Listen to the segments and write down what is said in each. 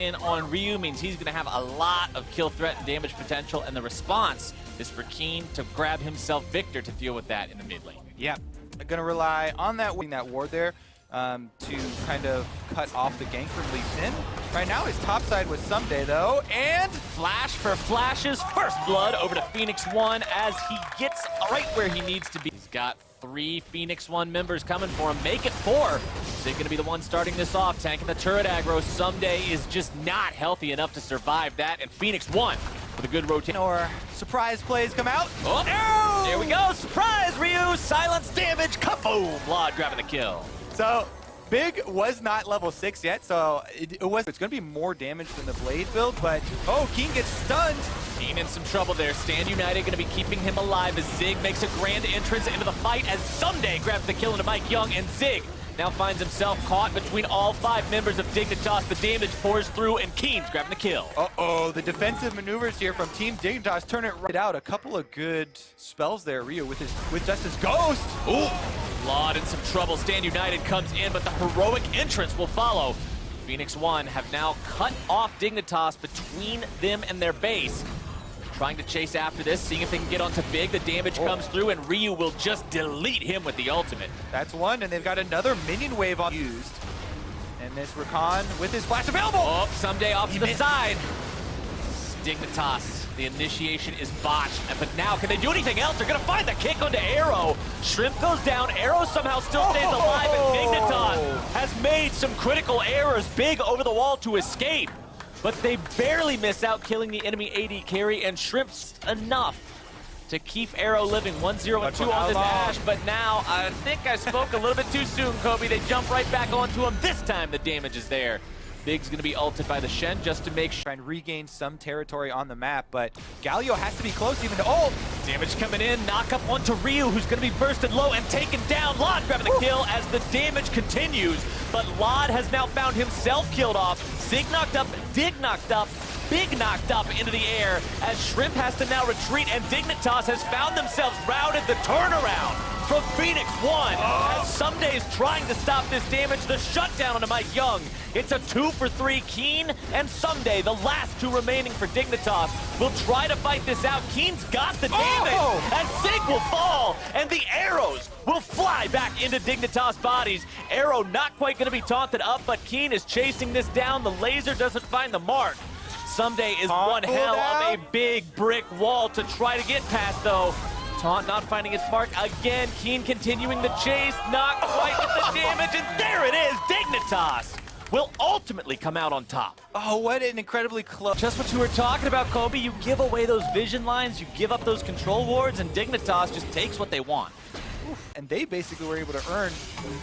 in on Ryu means he's going to have a lot of kill threat and damage potential, and the response is for Keen to grab himself Victor to deal with that in the mid lane. Yeah, going to rely on that ward there to kind of cut off the gank from Lee Sin. Right now, his top side was Someday, though, and Flash for Flash's first blood over to Phoenix1 as he gets right where he needs to be. He's got 3 Phoenix1 members coming for him. Make it 4. Zig going to be the one starting this off, tanking the turret aggro. Someday is just not healthy enough to survive that, and Phoenix1 with a good rotation. Or surprise plays come out. Oh, no! There we go. Surprise, Ryu. Silence damage. Kaboom. Vlad grabbing the kill. So, Big was not level 6 yet, so it's going to be more damage than the Blade build, but, oh, Keen gets stunned. Keen in some trouble there. Stand United going to be keeping him alive as Zig makes a grand entrance into the fight as Someday grabs the kill into Mike Young, and Zig now finds himself caught between all 5 members of Dignitas. The damage pours through, and Keen's grabbing the kill. Uh-oh, the defensive maneuvers here from Team Dignitas turn it right out. A couple of good spells there, Ryu, with just his ghost. Ooh, Vlad in some trouble. Stand United comes in, but the heroic entrance will follow. Phoenix1 have now cut off Dignitas between them and their base. Trying to chase after this, seeing if they can get onto Big. The damage comes through, and Ryu will just delete him with the ultimate. That's one, and they've got another minion wave on used. And this Rakan with his flash available. Oh, Someday off to the side. Dignitas, the initiation is botched, but now can they do anything else? They're gonna find the kick onto Arrow. Shrimp goes down, Arrow somehow still stays alive, and Dignitas has made some critical errors. Big over the wall to escape. But they barely miss out killing the enemy AD carry, and Shrimp's enough to keep Arrow living. 1-0 and 2 on this Ash, but now I think I spoke a little bit too soon, Kobe. They jump right back onto him. This time the damage is there. Big's gonna be ulted by the Shen just to make sure. Try and regain some territory on the map, but Galio has to be close even to ult. Damage coming in, knock up onto Ryu, who's gonna be bursted low and taken down. Lod grabbing the kill as the damage continues, but Lod has now found himself killed off. Zig knocked up, Dig knocked up, Big knocked up into the air as Shrimp has to now retreat, and Dignitas has found themselves routed. The turnaround from Phoenix1 as Someday is trying to stop this damage. The shutdown onto Mike Young. It's a 2-for-3. Keen and Someday, the last 2 remaining for Dignitas, will try to fight this out. Keen's got the damage, and Zig will fall, and the arrows will fly back into Dignitas' bodies. Arrow not quite going to be taunted up, but Keen is chasing this down. The laser doesn't find the mark. Someday is one hell of a big brick wall to try to get past, though. Taunt not finding its mark again. Keen continuing the chase, not quite with the damage, and there it is. Dignitas will ultimately come out on top. Oh, what an incredibly close. Just what you were talking about, Kobe. You give away those vision lines, you give up those control wards, and Dignitas just takes what they want. And they basically were able to earn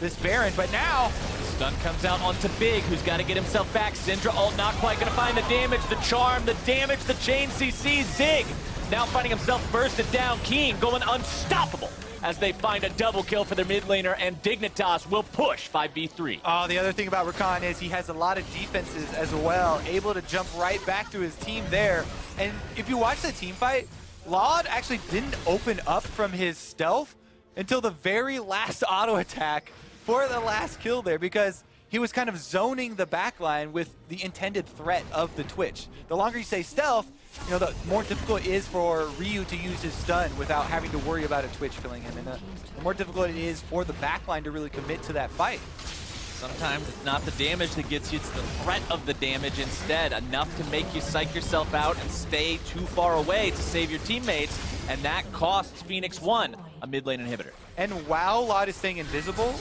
this Baron, but now stun comes out onto Big, who's got to get himself back. Syndra ult not quite going to find the damage, the charm, the damage, the chain CC. Zig now finding himself bursted down. Keen going unstoppable as they find a double kill for their mid laner, and Dignitas will push 5v3. Oh, the other thing about Rakan is he has a lot of defenses as well, able to jump right back to his team there. And if you watch the team fight, Laud actually didn't open up from his stealth until the very last auto attack for the last kill there, because he was kind of zoning the backline with the intended threat of the Twitch. The longer you say stealth, you know, the more difficult it is for Ryu to use his stun without having to worry about a Twitch killing him. And the more difficult it is for the backline to really commit to that fight. Sometimes it's not the damage that gets you, it's the threat of the damage instead. Enough to make you psych yourself out and stay too far away to save your teammates, and that costs Phoenix1 a mid lane inhibitor. And while Laud is staying invisible,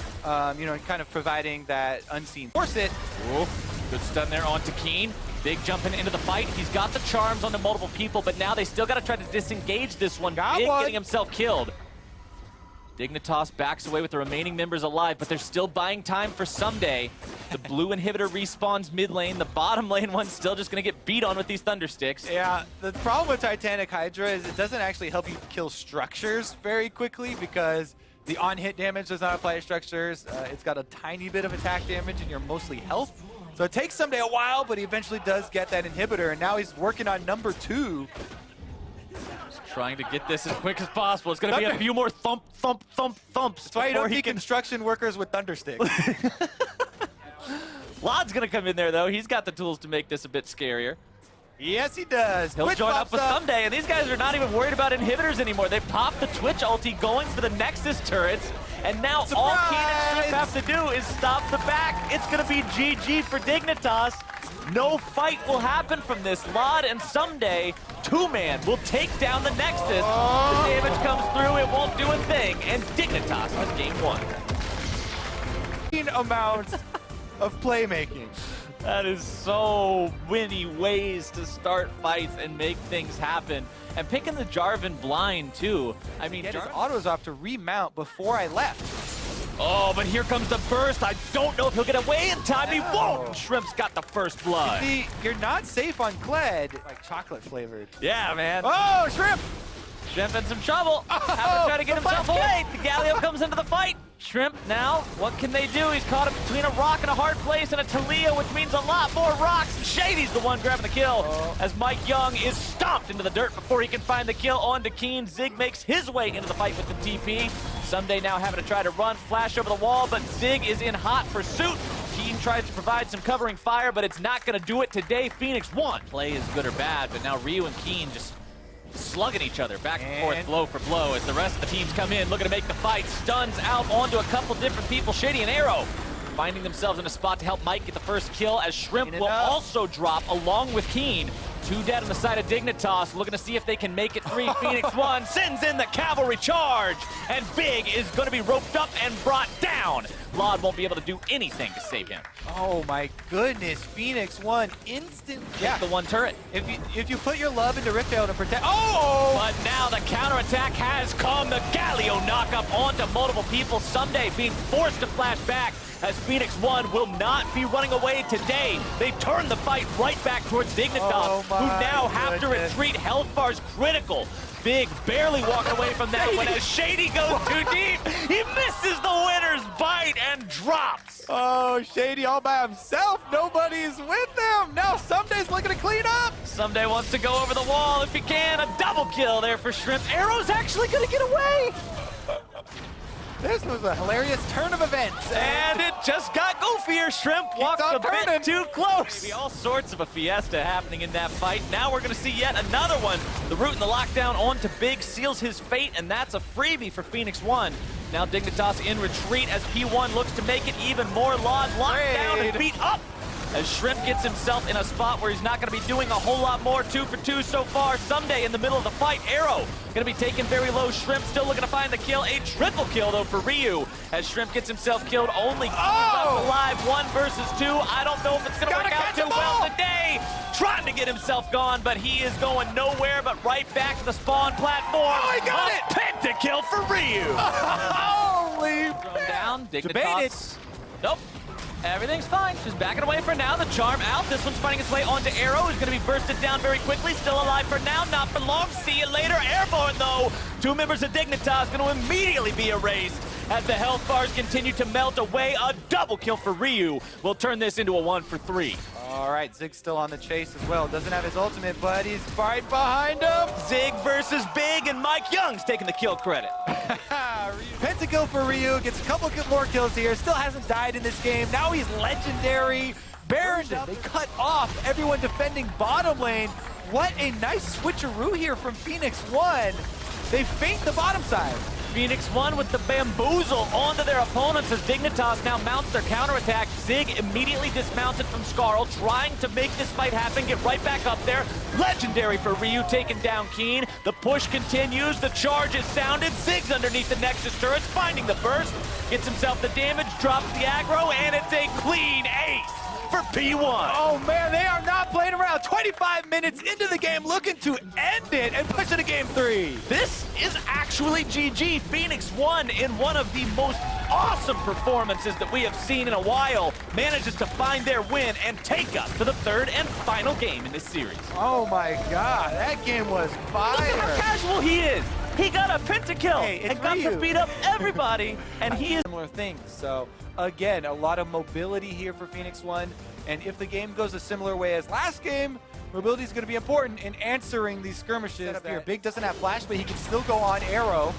you know, kind of providing that unseen force it. Ooh, good stun there onto Keen. Big jumping into the fight. He's got the charms onto multiple people, but now they still got to try to disengage this one. Big getting himself killed. Dignitas backs away with the remaining members alive, but they're still buying time for Someday. The blue inhibitor respawns mid lane. The bottom lane one's still just going to get beat on with these Thunder Sticks. Yeah, the problem with Titanic Hydra is it doesn't actually help you kill structures very quickly, because the on-hit damage does not apply to structures. It's got a tiny bit of attack damage, and you're mostly health. So it takes Someday a while, but he eventually does get that inhibitor, and now he's working on number 2. Trying to get this as quick as possible. It's going to be a few more thumps. That's why you don't see construction workers with Thunder Sticks. Lod's gonna come in there though. He's got the tools to make this a bit scarier. Yes, he does. He'll Twitch join up with pops Someday, and these guys are not even worried about inhibitors anymore. They popped the Twitch ulti going for the Nexus turrets, and now all Keen and Shrimp have to do is stop the back. It's gonna be GG for Dignitas. No fight will happen from this. Lod and Someday, two-man, will take down the Nexus. The damage comes through, it won't do a thing, and Dignitas has game one. Amount of playmaking. That is so many ways to start fights and make things happen. And picking the Jarvan blind, too. I mean, Get his autos off to remount before I left. Oh, but here comes the burst. I don't know if he'll get away in time. He won't. Shrimp's got the first blood. See, you're not safe on Kled. Like chocolate flavored. Yeah, man. Oh, Shrimp! Shrimp in some trouble. Having to try to get himself away. The Galio comes into the fight. Shrimp now, what can they do? He's caught up between a rock and a hard place and a Talia, which means a lot more rocks. And Shady's the one grabbing the kill as Mike Young is stomped into the dirt before he can find the kill onto Keen. Zig makes his way into the fight with the TP. Someday now having to try to run, flash over the wall, but Zig is in hot pursuit. Keen tries to provide some covering fire, but it's not going to do it today. Phoenix1 play is good or bad, but now Ryu and Keen just slugging each other back and forth, blow for blow, as the rest of the teams come in, looking to make the fight. Stuns out onto a couple different people. Shady and Arrow finding themselves in a spot to help Mike get the first kill, as Shrimp will also drop along with Keen. Two dead on the side of Dignitas, looking to see if they can make it three. Phoenix1 sends in the cavalry charge, and Big is going to be roped up and brought down. Lod won't be able to do anything to save him. Oh my goodness, Phoenix1 instant. Yeah, the one turret. If you put your love into Ricktail to protect. Oh! But now the counterattack has come. The Galio knock up onto multiple people. Someday being forced to flash back, as Phoenix1 will not be running away today. They turn the fight right back towards Dignitas, who now have to retreat. Health bar's critical. Big barely walking away from that one as Shady goes too deep. He misses the winner's bite and drops. Oh, Shady all by himself. Nobody's with him. Now Someday's looking to clean up. Someday wants to go over the wall if he can. A double kill there for Shrimp. Arrow's actually going to get away. This was a hilarious turn of events. And it just got goofier. Shrimp walked a bit too close. Maybe all sorts of a fiesta happening in that fight. Now we're going to see yet another one. The root and the lockdown onto Big seals his fate, and that's a freebie for Phoenix1. Now Dignitas in retreat as P1 looks to make it even more. Lod locked down and beat up, as Shrimp gets himself in a spot where he's not going to be doing a whole lot more. 2 for 2 so far. Someday in the middle of the fight. Arrow going to be taken very low. Shrimp still looking to find the kill. A triple kill, though, for Ryu, as Shrimp gets himself killed. Only left alive. 1 versus 2. I don't know if it's going to work out too well today. Trying to get himself gone, but he is going nowhere but right back to the spawn platform. Oh, he got it! Pentakill for Ryu. Holy! Thrown down. Dignitas. Nope. Everything's fine. Just backing away for now. The charm out. This one's finding its way onto Arrow, who's going to be bursted down very quickly. Still alive for now. Not for long. See you later. Airborne, though. 2 members of Dignitas going to immediately be erased as the health bars continue to melt away. A double kill for Ryu will turn this into a 1 for 3. All right, Zig's still on the chase as well. Doesn't have his ultimate, but he's right behind him. Zig versus Big, and Mike Young's taking the kill credit. Pentakill for Ryu, gets a couple more kills here. Still hasn't died in this game. Now he's legendary. Barrington, they cut off everyone defending bottom lane. What a nice switcheroo here from Phoenix1. They feint the bottom side. Phoenix1 with the bamboozle onto their opponents as Dignitas now mounts their counterattack. Zig immediately dismounted from Skarl, trying to make this fight happen, get right back up there. Legendary for Ryu, taking down Keen. The push continues, the charge is sounded. Zig's underneath the Nexus turrets, finding the burst, gets himself the damage, drops the aggro, and it's a clean ace for P1. Oh man, they are not playing around. 25 minutes into the game, looking to end it and push it to game 3. This is actually GG. Phoenix1, in one of the most awesome performances that we have seen in a while, manages to find their win and take us to the 3rd and final game in this series. Oh my god, that game was fire. Look at how casual he is. He got a pentakill and got to beat up everybody, and he is similar things. So again, a lot of mobility here for Phoenix1, and if the game goes a similar way as last game, mobility is going to be important in answering these skirmishes. Here, Big doesn't have flash, but he can still go on Arrow.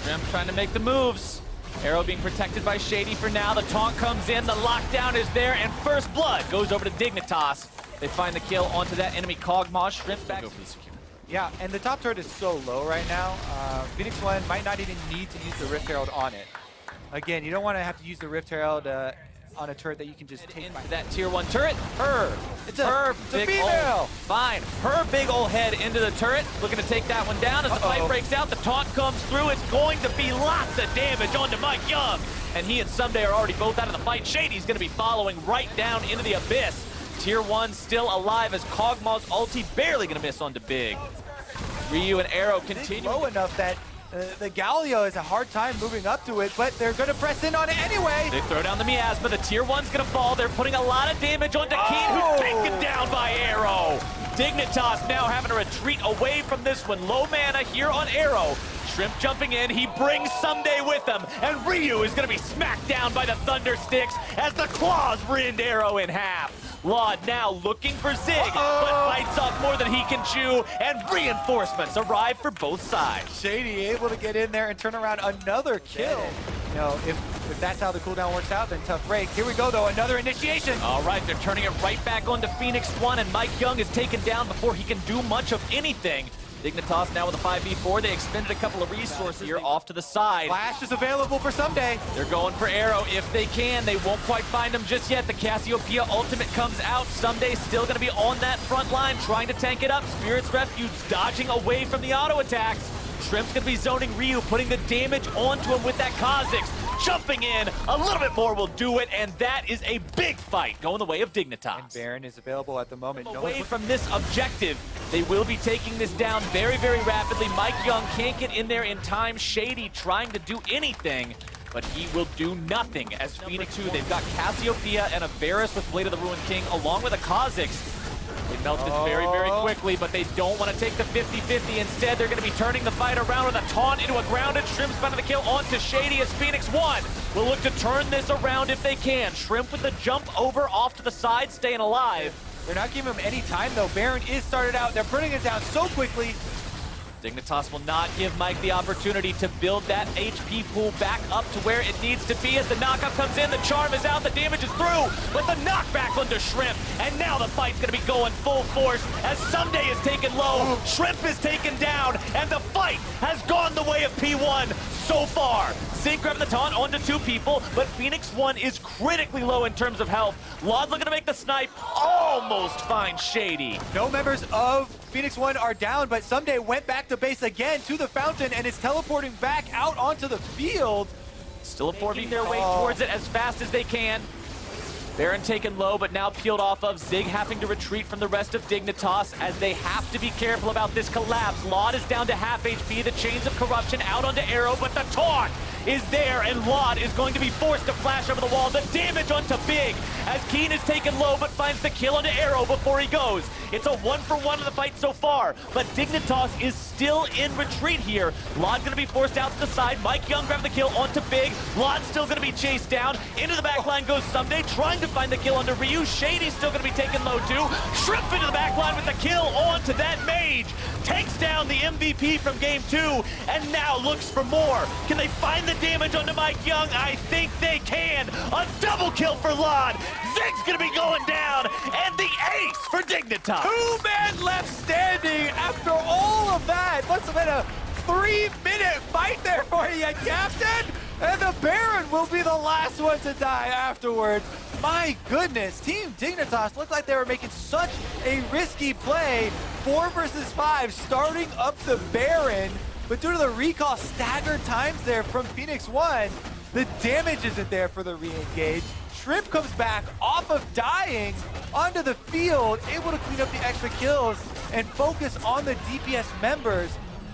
Shrimp trying to make the moves. Arrow being protected by Shady for now. The taunt comes in, the lockdown is there, and first blood goes over to Dignitas. They find the kill onto that enemy Kog'Maw. Shrimp back. Go for the secure. Yeah, and the top turret is so low right now. Phoenix1 might not even need to use the Rift Herald on it. Again, you don't want to have to use the Rift Herald on a turret that you can just take into that tier 1 turret. It's a big female. Old, fine. Her big old head into the turret, looking to take that one down. As the fight breaks out, the taunt comes through. It's going to be lots of damage onto Mike Young. And he and Someday are already both out of the fight. Shady's going to be following right down into the abyss. Tier 1 still alive as Kog'Maw's ulti barely going to miss onto Big. Ryu and Arrow continue. Low enough that the Galio has a hard time moving up to it, but they're going to press in on it anyway. They throw down the miasma. The tier 1's going to fall. They're putting a lot of damage onto Keen, who's taken down by Arrow. Dignitas now having to retreat away from this one. Low mana here on Arrow. Shrimp jumping in. He brings Someday with him, and Ryu is going to be smacked down by the Thunder Sticks as the claws rend Arrow in half. Laud now looking for Zig, but bites off more than he can chew, and reinforcements arrive for both sides. Shady able to get in there and turn around another kill. You know, if that's how the cooldown works out, then tough break. Here we go, though, another initiation. All right, they're turning it right back onto Phoenix1, and Mike Young is taken down before he can do much of anything. Dignitas now with a 5v4. They expended a couple of resources here off to the side. Flash is available for Someday. They're going for Arrow if they can. They won't quite find him just yet. The Cassiopeia ultimate comes out. Someday still going to be on that front line, trying to tank it up. Spirit's Refuge dodging away from the auto attacks. Shrimp's going to be zoning Ryu, putting the damage onto him with that Kha'Zix. Jumping in, a little bit more will do it, and that is a big fight going the way of Dignitas. And Baron is available at the moment. Away from this objective, they will be taking this down very, very rapidly. Mike Young can't get in there in time. Shady trying to do anything, but he will do nothing as Phoenix2, they've got Cassiopeia and a Varus with Blade of the Ruined King, along with a Kha'Zix. They melt this very, very quickly, but they don't want to take the 50-50. Instead, they're going to be turning the fight around with a taunt into a grounded. Shrimp's finding the kill onto Shady as Phoenix1 will look to turn this around if they can. Shrimp with the jump over off to the side, staying alive. They're not giving him any time, though. Baron is started out. They're putting it down so quickly. Dignitas will not give Mike the opportunity to build that HP pool back up to where it needs to be. As the knockup comes in, the charm is out, the damage is through, but the knockback onto Shrimp, and now the fight's gonna be going full force as Someday is taken low, Shrimp is taken down, and the fight has gone the way of P1 so far. Zig grabbing the taunt onto 2 people, but Phoenix1 is critically low in terms of health. Laud looking to make the snipe, almost finds Shady. No members of Phoenix1 are down, but Someday went back to base again to the fountain and is teleporting back out onto the field. Still forcing their way towards it as fast as they can. Baron taken low, but now peeled off of. Zig having to retreat from the rest of Dignitas as they have to be careful about this collapse. Laud is down to half HP. The Chains of Corruption out onto Arrow, but the taunt is there, and Laud is going to be forced to flash over the wall. The damage onto Big as Keen is taken low, but finds the kill onto Arrow before he goes. It's a 1-for-1 of the fight so far, but Dignitas is still in retreat here. Laud going to be forced out to the side. Mike Young grabbed the kill onto Big. Laud still going to be chased down. Into the back line goes Someday, trying to find the kill onto Ryu. Shady's still going to be taken low too. Shrimp into the back line with the kill onto that Mage. Takes down the MVP from game 2, and now looks for more. Can they find the damage onto Mike Young? I think they can. A double kill for Laud. Zig's going to be going down, and the ace for Dignitas. 2 men left standing after all of that. Must have been a 3-minute fight there for you, Captain. And the Baron will be the last one to die afterwards. My goodness, Team Dignitas looked like they were making such a risky play. 4 versus 5, starting up the Baron. But due to the recall staggered times there from Phoenix1, the damage isn't there for the re-engage. Shrimp comes back off of dying onto the field, able to clean up the extra kills and focus on the DPS members.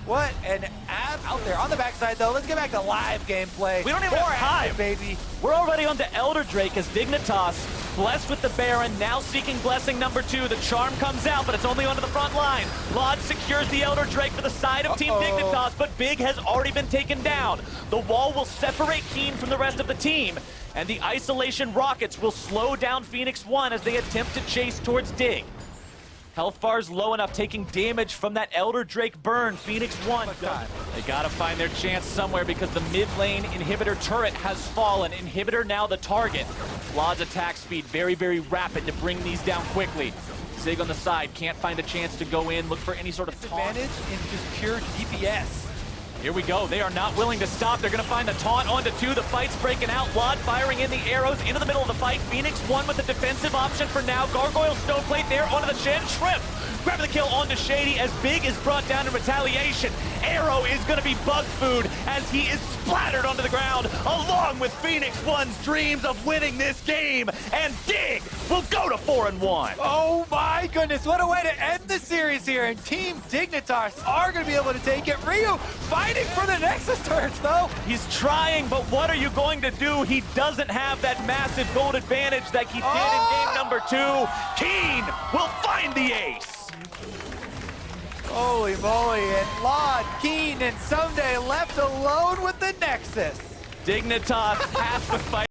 What an ab out there. On the backside, though, let's get back to live gameplay. We don't even have time, baby. We're already on to Elder Drake as Dignitas, blessed with the Baron, now seeking blessing number 2. The charm comes out, but it's only onto the front line. Laud secures the Elder Drake for the side of Team Dignitas, but Big has already been taken down. The wall will separate Keen from the rest of the team, and the isolation rockets will slow down Phoenix1 as they attempt to chase towards Dig. Health bar's low enough, taking damage from that Elder Drake burn. Phoenix1, they gotta find their chance somewhere because the mid lane inhibitor turret has fallen. Inhibitor now the target. Lod's attack speed, very, very rapid to bring these down quickly. Zig on the side, can't find a chance to go in, look for any sort of taunt. Advantage in just pure DPS. Here we go. They are not willing to stop. They're going to find the taunt onto 2. The fight's breaking out. Lod firing in the arrows into the middle of the fight. Phoenix1 with the defensive option for now. Gargoyle Stoneplate there onto the chin. Shrimp grabbing the kill onto Shady as Big is brought down in retaliation. Arrow is going to be bug food as he is splattered onto the ground along with Phoenix1's dreams of winning this game. And Dig will go to 4-1. Oh my goodness, what a way to end the series here. And Team Dignitas are going to be able to take it. Ryu fighting for the Nexus turrets though. He's trying, but what are you going to do? He doesn't have that massive gold advantage like he did in game number 2. Keen will find the ace. Holy moly, and Lod, Keen, and Someday left alone with the Nexus. Dignitas has to fight.